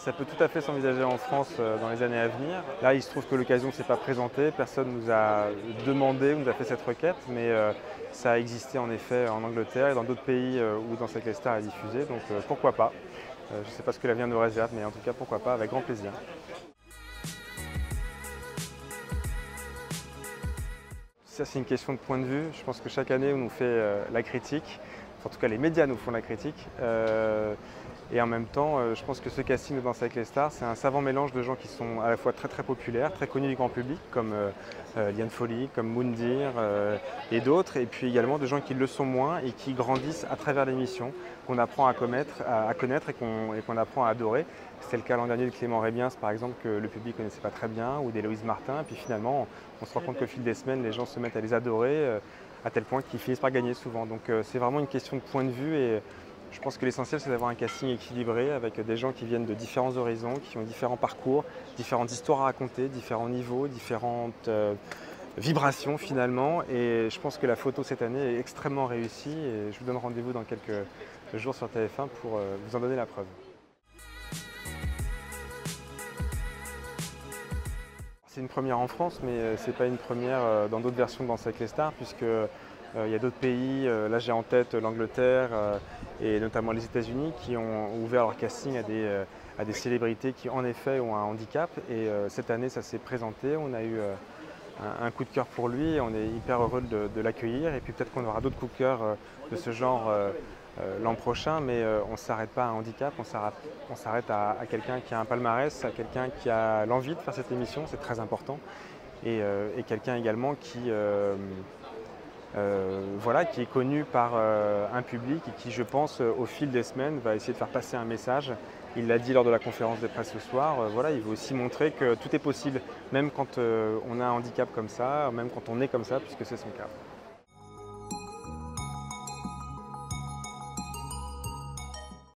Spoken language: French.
Ça peut tout à fait s'envisager en France dans les années à venir. Là, il se trouve que l'occasion ne s'est pas présentée, personne ne nous a demandé ou nous a fait cette requête, mais ça a existé en effet en Angleterre et dans d'autres pays où Danse avec les stars est diffusé, donc pourquoi pas. Je ne sais pas ce que l'avenir nous réserve, mais en tout cas pourquoi pas, avec grand plaisir. Ça, c'est une question de point de vue. Je pense que chaque année, on nous fait la critique. En tout cas, les médias nous font la critique. Et en même temps, je pense que ce casting de Danse avec les stars, c'est un savant mélange de gens qui sont à la fois très très populaires, très connus du grand public, comme Liane Folly, comme Moundir et d'autres, et puis également de gens qui le sont moins et qui grandissent à travers l'émission, qu'on apprend à connaître et qu'on apprend à adorer. C'était le cas l'an dernier de Clément Rébiens, par exemple, que le public ne connaissait pas très bien, ou d'Héloïse Martin, et puis finalement, on se rend compte qu'au fil des semaines, les gens se mettent à les adorer, à tel point qu'ils finissent par gagner souvent. Donc c'est vraiment une question de point de vue, et je pense que l'essentiel, c'est d'avoir un casting équilibré avec des gens qui viennent de différents horizons, qui ont différents parcours, différentes histoires à raconter, différents niveaux, différentes vibrations finalement. Et je pense que la photo cette année est extrêmement réussie, et je vous donne rendez-vous dans quelques jours sur TF1 pour vous en donner la preuve. C'est une première en France, mais ce n'est pas une première dans d'autres versions de Danse avec les stars, puisque il y a d'autres pays, là j'ai en tête l'Angleterre et notamment les États-Unis, qui ont ouvert leur casting à des célébrités qui en effet ont un handicap. Et cette année ça s'est présenté, on a eu un coup de cœur pour lui, et on est hyper heureux de l'accueillir. Et puis peut-être qu'on aura d'autres coups de cœur de ce genre l'an prochain, mais on ne s'arrête pas à un handicap, on s'arrête à quelqu'un qui a un palmarès, à quelqu'un qui a l'envie de faire cette émission, c'est très important, et quelqu'un également voilà, qui est connu par un public et qui, je pense, au fil des semaines, va essayer de faire passer un message. Il l'a dit lors de la conférence de presse ce soir, voilà, il veut aussi montrer que tout est possible, même quand on a un handicap comme ça, même quand on est comme ça, puisque c'est son cas.